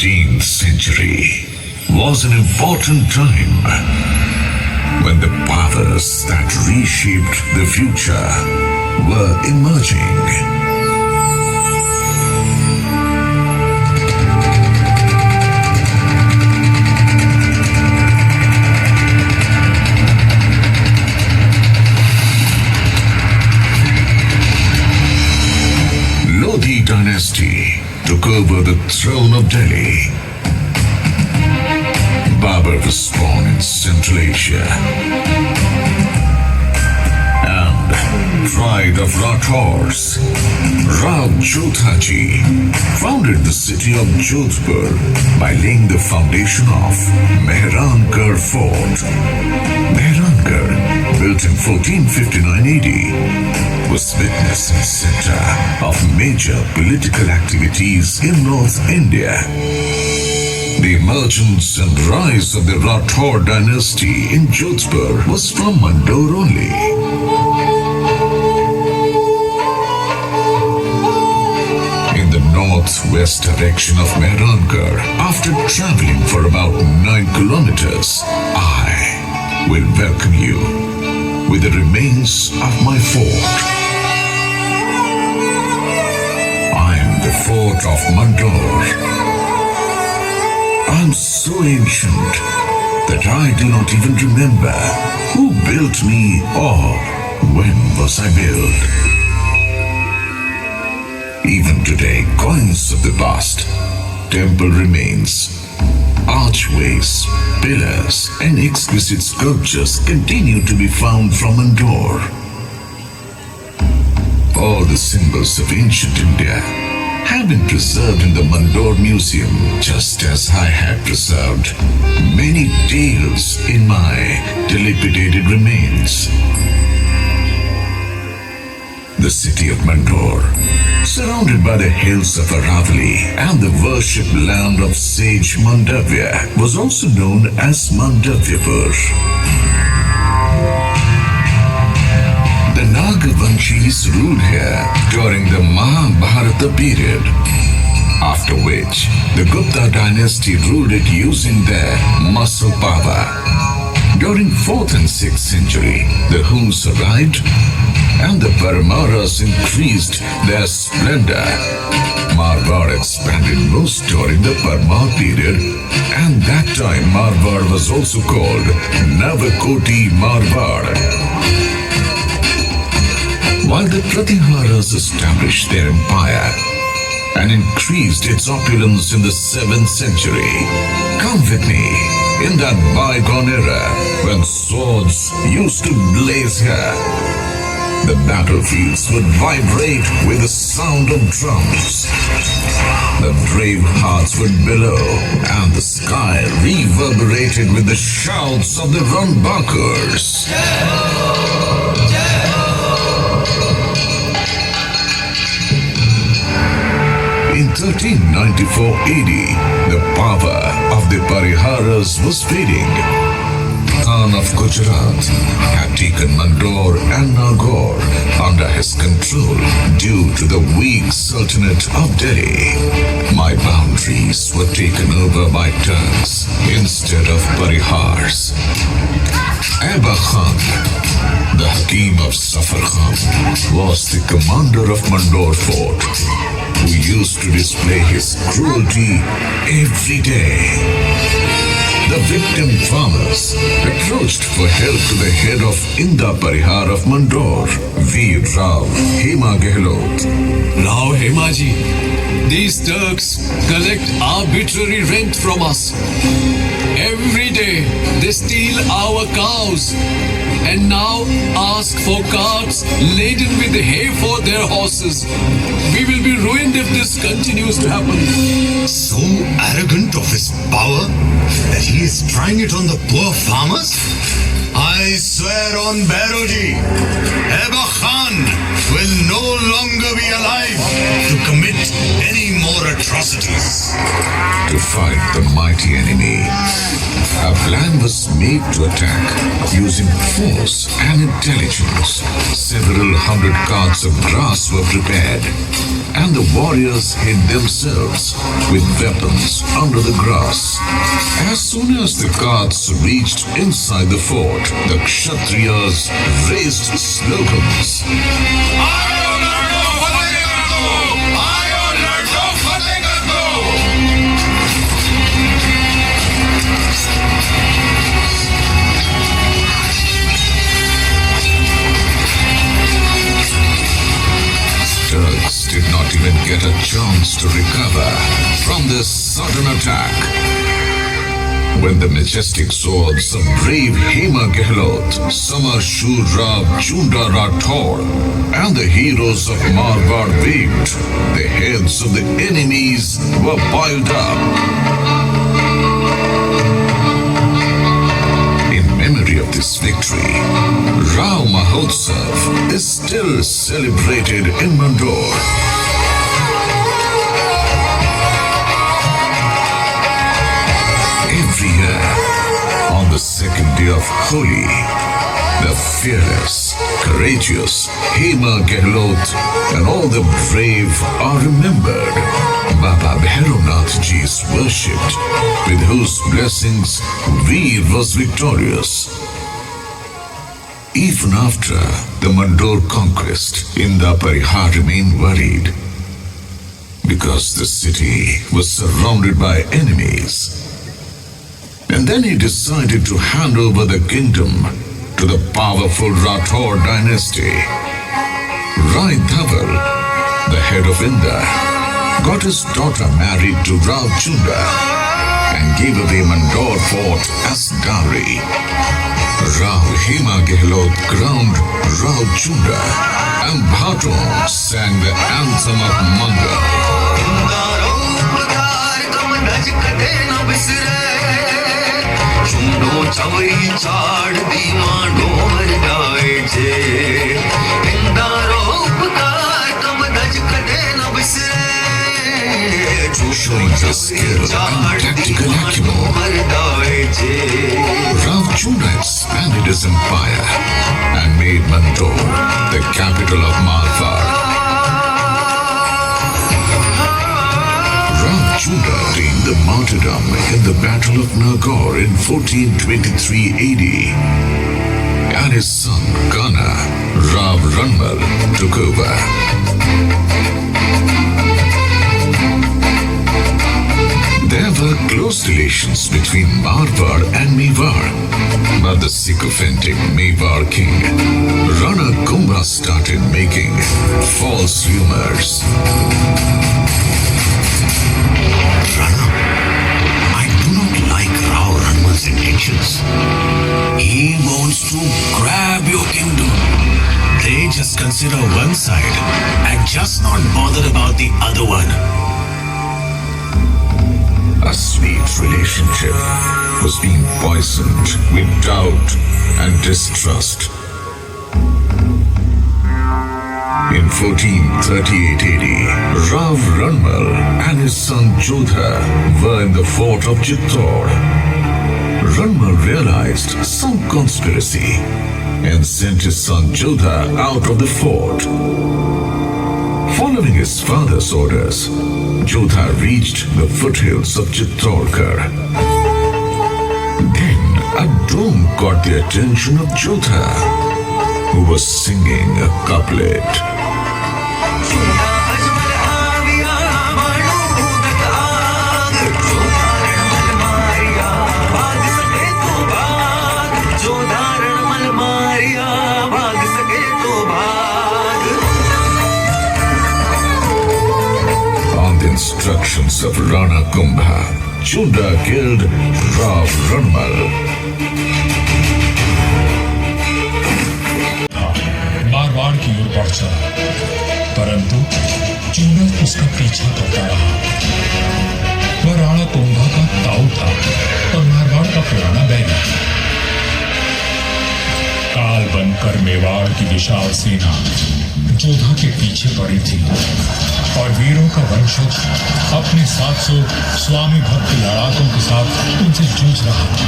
15th century was an important time when the powers that reshaped the future were emerging. Lodi dynasty took over the throne of Delhi. Babur was born in Central Asia and pride of Rathors, Rao Jodhaji founded the city of Jodhpur by laying the foundation of Mehrangarh Fort. Mehrangarh, built in 1459 AD, was witness and center of major political activities in North India. The emergence and rise of the Rathore dynasty in Jodhpur was from Mandor only. In the northwest direction of Mehrangarh, after traveling for about 9 kilometers, I will welcome you with the remains of my fort. I am the fort of Mandor. I'm so ancient that I do not even remember who built me or when was I built. Even today, coins of the past, temple remains, archways, pillars, and exquisite sculptures continue to be found from Mandor. All the symbols of ancient India have been preserved in the Mandor Museum, just as I have preserved many tales in my dilapidated remains. The city of Mandor, surrounded by the hills of Aravali and the worship land of sage Mandavya, was also known as Mandavyapur. The Nagavanshis ruled here during the Mahabharata period, after which the Gupta dynasty ruled it using their muscle power. During 4th and 6th century, the Huns arrived and the Paramaras increased their splendor. Marwar expanded most during the Parmar period, and that time Marwar was also called Navakoti Marwar. While the Pratiharas established their empire and increased its opulence in the 7th century, come with me in that bygone era when swords used to blaze here. The battlefields would vibrate with the sound of drums. The brave hearts would bellow, and the sky reverberated with the shouts of the Ranbakars. In 1394 AD, the power of the Pariharas was fading. Khan of Gujarat had taken Mandor and Nagaur under his control due to the weak Sultanate of Delhi. My boundaries were taken over by Turks instead of Parihars. Aba Khan, the Hakim of Safar Khan, was the commander of Mandor Fort, who used to display his cruelty every day. The victim farmers approached for help to the head of Inda Parihar of Mandor, Veer Rao Hema Gehlot. Now, Hemaji, these Turks collect arbitrary rent from us. Every day they steal our cows and now ask for carts laden with hay for their horses. We will be ruined if this continues to happen. So arrogant of his power that he is trying it on the poor farmers? I swear on Bairoji, Eba Khan will no longer be alive to commit any more atrocities. To fight the mighty enemy, a plan was made to attack using force and intelligence. Several hundred carts of grass were prepared, and the warriors hid themselves with weapons under the grass. As soon as the carts reached inside the fort, the Kshatriyas raised slogans. Turks did not even get a chance to recover from this sudden attack. When the majestic swords of brave Hema Gehlot, Samar Shur Rav Chunda Rathore, and the heroes of Marwar waved, the heads of the enemies were piled up. In memory of this victory, Rao Mahotsav is still celebrated in Mandor. Every year, on the second day of Holi, the fearless, courageous Hema Gehlot and all the brave are remembered. Baba Bhaironath Ji is worshipped, with whose blessings Veer was victorious. Even after the Mandor conquest, Inda Parihar remained worried because the city was surrounded by enemies. And then he decided to hand over the kingdom to the powerful Rathore dynasty. Rai Dhaval, the head of Inda, got his daughter married to Rao Chunda and gave away Mandor fort as dowry. Rao Hema Gehlot crowned Rao Chunda, and Bhaton sang the anthem of Mangal. चवई चाड़ दी मांडो मर जाए जे इंदारो उपकार कम दज कदे न बिसरे Showing his skill and tactical acumen, मर जाए जे Rao Chunda expanded his empire and made Mandor the capital of Malvar. Rao Chunda attained the martyrdom in the Battle of Nagaur in 1423 AD, and his son Kana, Rav Ranmal, took over. There were close relations between Marwar and Mewar, but the sycophantic Mewar king, Rana Kumbha, started making false rumors. Rana, I do not like Rao Ranmal's intentions. He wants to grab your kingdom. They just consider one side and just not bother about the other one. A sweet relationship was being poisoned with doubt and distrust. In 1438 AD, Rav Ranmal and his son Jodha were in the fort of Chittor. Ranmal realized some conspiracy and sent his son Jodha out of the fort. Following his father's orders, Jodha reached the foothills of Chittorgarh. Then a dome caught the attention of Jodha, who was singing a couplet. On the instructions of Rana Kumbha, Chunda killed Rav Ranmal. Marwar की ओर बढ़ चला, परंतु चूड़ा उसका पीछा करता रहा। वह राणा कुंभा का ताऊ था और मारवाड़ का पुराना बैरी। काल बनकर मेवाड़ की विशाल सेना जोधा के पीछे पड़ी थी और वीरों का वंशज अपने 700 स्वामी भक्त लड़ाकों के साथ उनसे जूझ रहा था।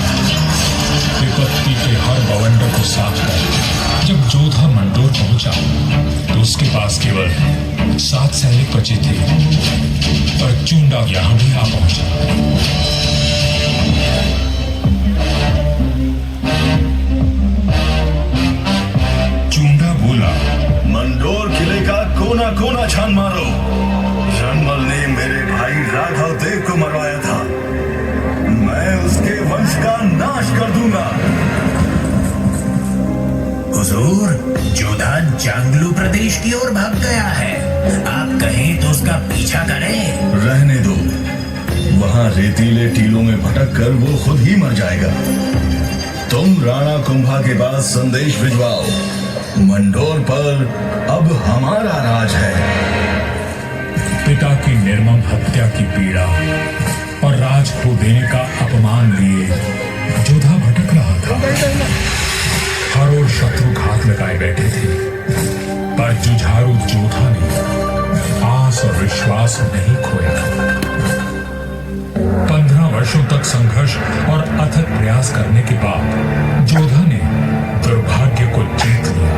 को साफ कर जब जोधा मंडोर पहुंचा तो उसके पास केवल 7 सैनिक बचे थे। पर चूंडा यहां भी आ पहुंचा। चूंडा बोला, मंडोर किले का कोना कोना छान मारो। रणमल ने मेरे भाई राघव देव को मरवाया था, मैं उसके वंश का नाश कर दूंगा। हुजूर, जोधा जांगलू प्रदेश की ओर भाग गया है। आप कहें तो उसका पीछा करें। रहने दो, वहां रेतीले टीलों में भटक कर वो खुद ही मर जाएगा। तुम राणा कुंभा के पास संदेश भिजवाओ, मंडोर पर अब हमारा राज है। पिता की निर्मम हत्या की पीड़ा और राज खो देने का अपमान लिए जोधा भटक रहा था। हर ओर शत्रु घात लगाए बैठे थे, पर जुझारू जोधा ने आस और विश्वास नहीं खोया। 15 वर्षों तक संघर्ष और अथक प्रयास करने के बाद जोधा ने दुर्भाग्य को जीत लिया।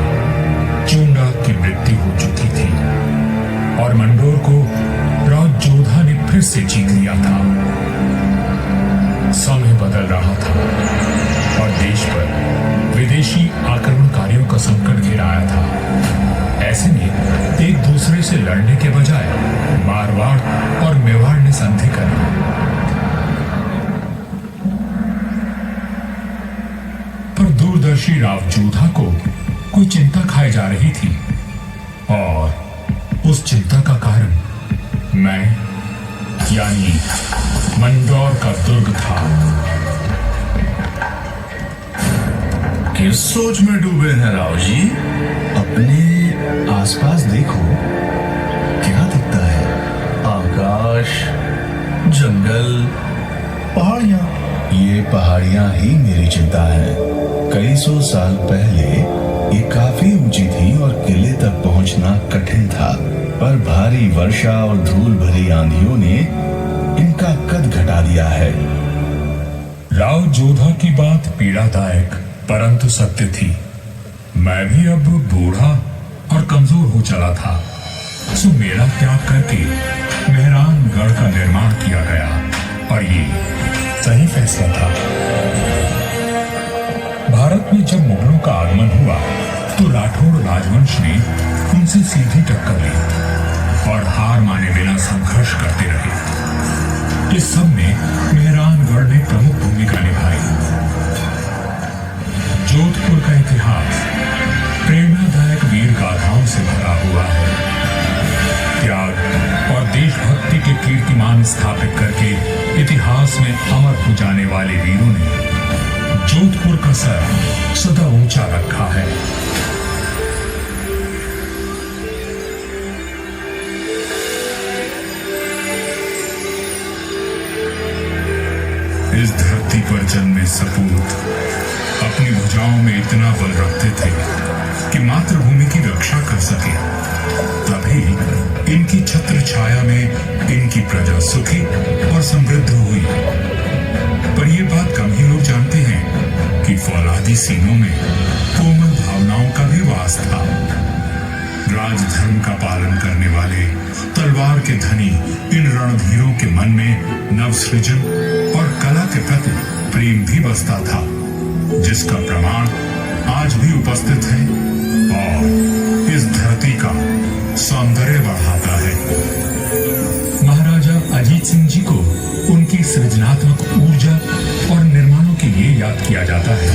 चूंडा की मृत्यु हो चुकी थी और मंडोर को राज जोधा ने फिर से जीत लिया था। समय बदल रहा था और देश पर विदेशी आक्रमणकारियों का संकट घिराया था। ऐसे में एक दूसरे से लड़ने के बजाय मारवाड़ और मेवाड़ ने संधि करी। पर दूरदर्शी राव जोधा को कोई चिंता खाई जा रही थी और उस चिंता का कारण मैं यानी मंडोर का दुर्ग था। किस सोच में डूबे हैं राव जी? अपने आसपास देखो, क्या दिखता है? आकाश, जंगल, पहाड़ियां। ये पहाड़ियां ही मेरी चिंता है। कई सौ साल पहले ये काफी ऊंची थी और किले तक पहुंचना कठिन था, पर भारी वर्षा और धूल भरी आंधियों ने इनका कद घटा दिया है। राव जोधा की बात पीड़ादायक परंतु सत्य थी। मैं भी अब बूढ़ा और कमजोर हो चला था, सो मेरा त्याग करके मेहरानगढ़ का निर्माण किया गया और ये सही फैसला था। भारत में जब मुगलों का आगमन हुआ तो राठौड़ राजवंश ने उनसे सीधी टक्कर ली और हार माने बिना संघर्ष करते रहे। इस सब में मेहरानगढ़ ने प्रमुख भूमिका निभाई। जोधपुर का इतिहास प्रेरणादायक वीर गाथाओं से भरा हुआ है। त्याग और देशभक्ति के कीर्तिमान स्थापित करके इतिहास में अमर हो जाने वाले वीरों ने जोधपुर का सर सदा ऊंचा रखा है। इस धरती पर जन्मे सपूत अपनी भुजाओं में इतना बल रखते थे कि मातृभूमि की रक्षा कर सके। तभी इनकी छत्र छाया में इनकी प्रजा सुखी और समृद्ध हुई। पर यह बात कम ही लोग जानते हैं कि फौलादी सीनों में कोमल भावनाओं का भी वास था। राजधर्म का पालन करने वाले तलवार के धनी इन रणधीरों के मन में नवसृजन और कला के प्रति प्रेम भी बसता था, जिसका प्रमाण आज भी उपस्थित है और इस धरती का सौंदर्य बढ़ाता है। महाराजा अजीत सिंह जी को उनकी सृजनात्मक ऊर्जा और निर्माणों के लिए याद किया जाता है।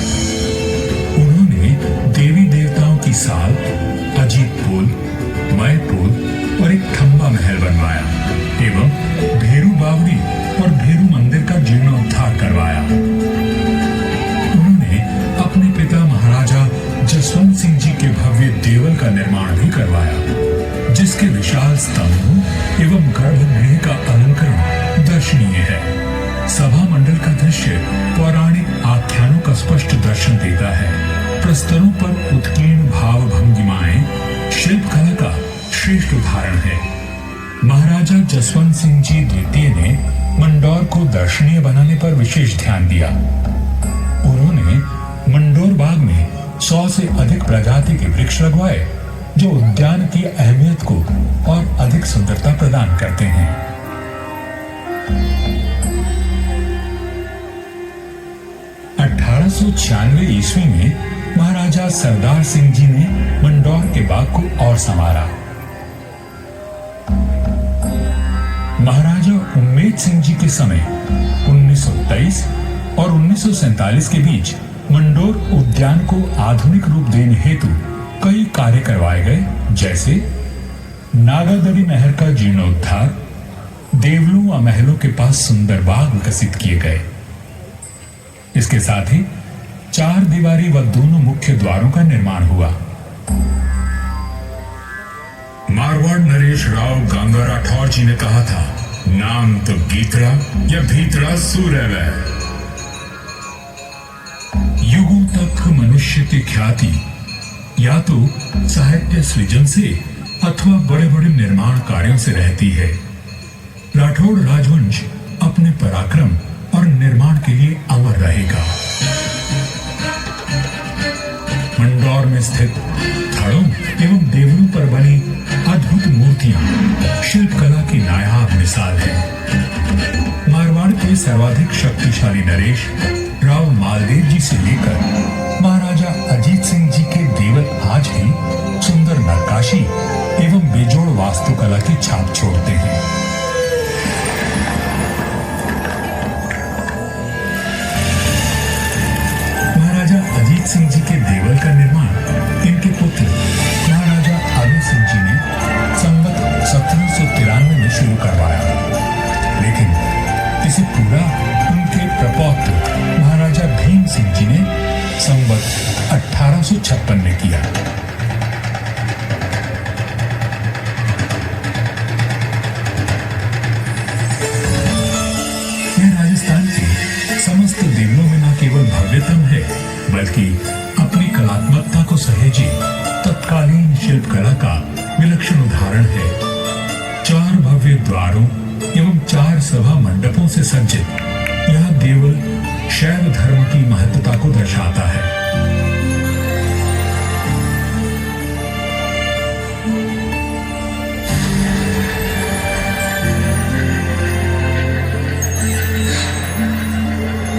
उन्होंने देवी देवताओं की साल, अजीत पुल, मय पुल और एक खंबा महल बनवाया एवं भेरू बावड़ी और भेरू मंदिर का जीर्णोद्धार करवाया। उन्होंने अपने पिता महाराजा जसवंत सिंह जी के भव्य देवल का निर्माण भी करवाया, जिसके विशाल स्तंभों एवं गर्भगृह का अलंकरण दर्शनीय है। सभा मंडल का दृश्य पौराणिक आख्यानों का स्पष्ट दर्शन देता है। प्रस्तरों पर उत्कीर्ण भाव भंगिमाएं शिल्पकला का श्रेष्ठ उदाहरण है। महाराजा जसवंत सिंह जी द्वितीय ने मंडोर को दर्शनीय बनाने पर विशेष ध्यान दिया। उन्होंने मंडोर बाग में से अधिक प्रजाति के वृक्ष लगवाए जो उद्यान की अहमियत को और अधिक सुंदरता प्रदान करते हैं। 1896 ईस्वी में महाराजा सरदार सिंह जी ने मंडौर के बाग को और संवारा। महाराजा उम्मेद सिंह जी के समय 1923 और 1947 के बीच मंडौर उद्यान को आधुनिक रूप देने हेतु कई कार्य करवाए गए, जैसे नागादरी नहर का जीर्णोद्धार, देवलों व महलों के पास सुंदर बाग विकसित किए गए। इसके साथ ही 4 दीवारी व दोनों मुख्य द्वारों का निर्माण हुआ। मारवाड़ नरेश राव गंगा राठौर जी ने कहा था, नाम तो गीतड़ा या भीतड़ा सूर्य। युगों तक मनुष्य की ख्याति या तो साहित्य सृजन से अथवा बड़े बड़े निर्माण कार्यों से रहती है। राठौड़ राजवंश अपने पराक्रम और निर्माण के लिए अमर रहेगा। मंडौर में स्थित थड़ों एवं देवलों पर बनी अद्भुत मूर्तियां शिल्पकला की नायाब मिसाल है। मारवाड़ के सर्वाधिक शक्तिशाली नरेश राव मालदेव जी से लेकर महाराजा अजीत सिंह जी के देवल आज भी सुंदर नक्काशी एवं बेजोड़ वास्तुकला की छाप छोड़ते हैं। महाराजा अजीत सिंह जी के देवल का निर्माण इनके पुत्र महाराजा अभय सिंह जी ने संवत 1793 में शुरू करवाया, लेकिन इसे पूरा उनके प्रपौत्र महाराजा भीम सिंह जी ने संवत 1856 में किया। यह राजस्थान के समस्त देवलों में न केवल भव्यतम है, बल्कि अपनी कलात्मकता को सहेजे तत्कालीन शिल्पकला का विलक्षण उदाहरण है। 4 भव्य द्वारों एवं 4 सभा मंडपों से सज्जित यह देवल शैव धर्म की महत्ता को दर्शाता है।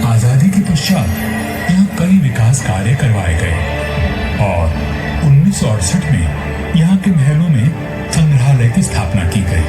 आजादी के पश्चात यहाँ कई विकास कार्य करवाए गए और 1968 में यहाँ के महलों में संग्रहालय की स्थापना की गई।